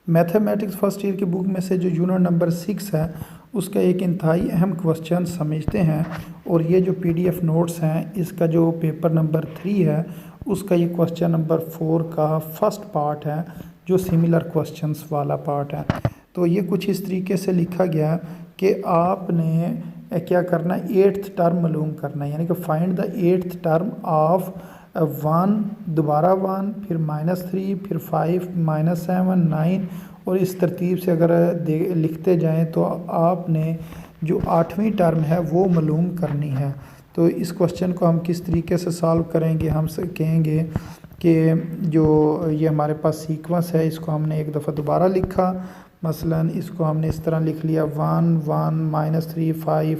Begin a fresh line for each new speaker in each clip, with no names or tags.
Mathematics first year की book में से जो यूनिट नंबर 6 है उसका एक इंतहाई अहम क्वेश्चन समझते हैं। और ये जो पीडीएफ नोट्स हैं इसका जो पेपर नंबर 3 है उसका ये क्वेश्चन नंबर 4 का फर्स्ट पार्ट है जो सिमिलर क्वेश्चंस वाला पार्ट है। तो ये कुछ इस तरीके से लिखा गया कि आपने क्या करना है, एट्थ टर्म मालूम करना है, यानी कि find the eighth term of 1, दोबारा 1, फिर -3, फिर 5, -7, 9 और इस तरतीब से अगर लिखते जाएं तो आपने जो 8वीं टर्म है वो मालूम करनी है। तो इस क्वेश्चन को हम किस तरीके से सॉल्व करेंगे, हम कहेंगे कि जो ये हमारे पास सीक्वेंस है इसको हमने एक दफ़ा दोबारा लिखा। मसलन इसको हमने इस तरह लिख लिया 1, 1, -3, 5,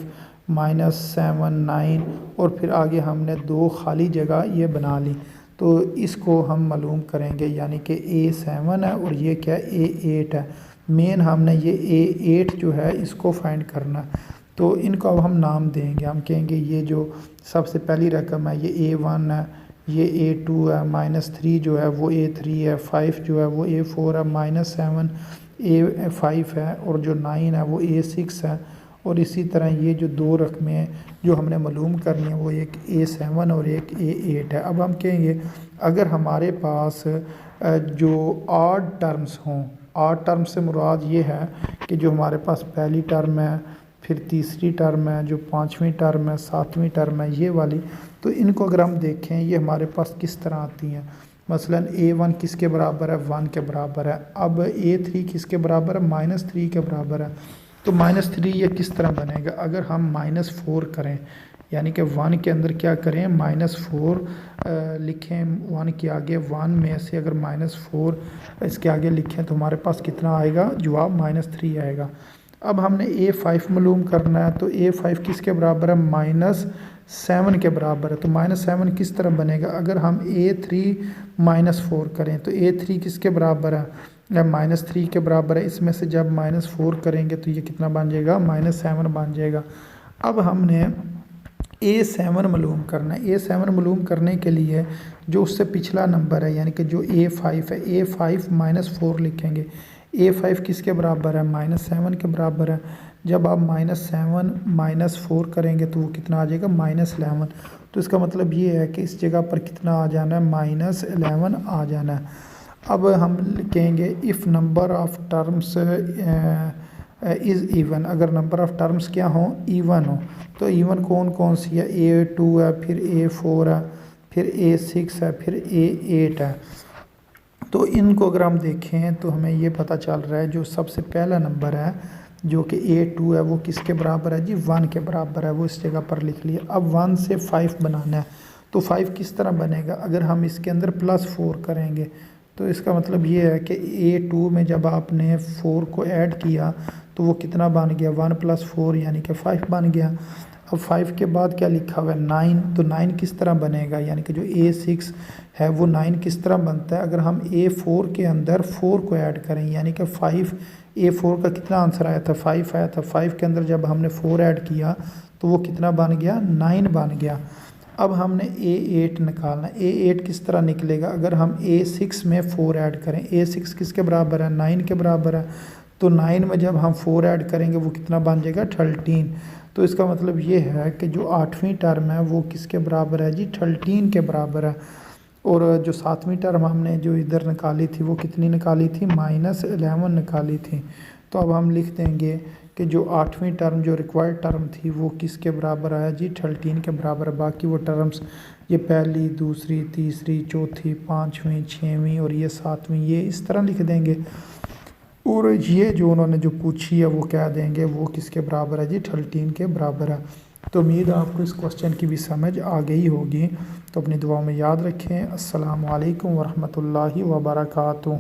-7, 9 और फिर आगे हमने 2 खाली जगह ये बना ली। तो इसको हम मालूम करेंगे, यानी कि A7 है और ये क्या A8 है। मेन हमने ये A8 जो है इसको फाइंड करना है। तो इनको अब हम नाम देंगे, हम कहेंगे ये जो सबसे पहली रकम है ये A1 है, ये A2 है, -3 जो है वो A3 है, 5 जो है वो A4 है, -7 A5 है और जो 9 है वो A6 है। और इसी तरह ये जो 2 रकमें जो हमने मालूम करनी है वो एक A7 और एक A8 है। अब हम कहेंगे अगर हमारे पास जो ऑड टर्म्स हों, ऑड टर्म से मुराद ये है कि जो हमारे पास पहली टर्म है, फिर तीसरी टर्म है, जो 5वीं टर्म है, 7वीं टर्म है, ये वाली, तो इनको अगर हम देखें ये हमारे पास किस तरह आती हैं। मसलन A1 किसके बराबर है, 1 के बराबर है। अब A3 किसके बराबर है, -3 के बराबर है। तो -3 ये किस तरह बनेगा, अगर हम -4 करें, यानी कि 1 के अंदर क्या करें, -4 लिखें, 1 के आगे 1 में से अगर -4 इसके आगे लिखें तो हमारे पास कितना आएगा, जवाब -3 आएगा। अब हमने A5 मालूम करना है, तो A5 किसके बराबर है, -7 के बराबर है। तो -7 किस तरह बनेगा, अगर हम A3 -4 करें तो A3 किसके बराबर है, -3 के बराबर है। इसमें से जब -4 करेंगे तो ये कितना बन जाएगा, -7 बन जाएगा। अब हमने A7 मालूम करना है। A7 मालूम करने के लिए जो उससे पिछला नंबर है, यानी कि जो A5 है, A5 -4 लिखेंगे। A5 किसके बराबर है, -7 के बराबर है। जब आप -7 -4 करेंगे तो वो कितना आ जाएगा, -11। तो इसका मतलब ये है कि इस जगह पर कितना आ जाना है, -11 आ जाना है। अब हम कहेंगे if number of terms is even, अगर नंबर ऑफ़ टर्म्स क्या हों, इवन हो। तो इवन कौन कौन सी है, A2 है, फिर A4 है, फिर A6 है, फिर A8 है। तो इनको अगर हम देखें तो हमें ये पता चल रहा है जो सबसे पहला नंबर है जो कि A2 है वो किसके बराबर है जी, 1 के बराबर है। वो इस जगह पर लिख लिया। अब 1 से 5 बनाना है, तो 5 किस तरह बनेगा, अगर हम इसके अंदर +4 करेंगे तो इसका मतलब ये है कि A2 में जब आपने 4 को ऐड किया तो वो कितना बन गया, 1 + 4 यानी कि 5 बन गया। अब 5 के बाद क्या लिखा हुआ है, 9। तो 9 किस तरह बनेगा, यानी कि जो A6 है वो 9 किस तरह बनता है, अगर हम A4 के अंदर 4 को ऐड करें, यानी कि 5। A4 का कितना आंसर आया था, 5 आया था। 5 के अंदर जब हमने 4 ऐड किया तो वो कितना बन गया, 9 बन गया। अब हमने A8 निकालना है। A8 किस तरह निकलेगा, अगर हम A6 में 4 ऐड करें। A6 किसके बराबर है, 9 के बराबर है। तो 9 में जब हम 4 ऐड करेंगे वो कितना बन जाएगा, 13। तो इसका मतलब ये है कि जो 8वीं टर्म है वो किसके बराबर है जी, 13 के बराबर है। और जो 7वीं टर्म हमने जो इधर निकाली थी वो कितनी निकाली थी, -11 निकाली थी। तो अब हम लिख देंगे कि जो 8वीं टर्म जो रिक्वायर्ड टर्म थी वो किसके बराबर आया जी, 13 के बराबर है। बाकी वो टर्म्स ये पहली, दूसरी, तीसरी, चौथी, 5वीं, 6वीं और ये 7वीं, ये इस तरह लिख देंगे। और ये जो उन्होंने जो पूछी है वो क्या देंगे, वो किसके बराबर है जी, 13 के बराबर है। तो उम्मीद है आपको इस क्वेश्चन की भी समझ आ गई होगी। तो अपनी दुआओं में याद रखें। अस्सलामु अलैकुम वरहमतुल्लाहि वबरकातुहू।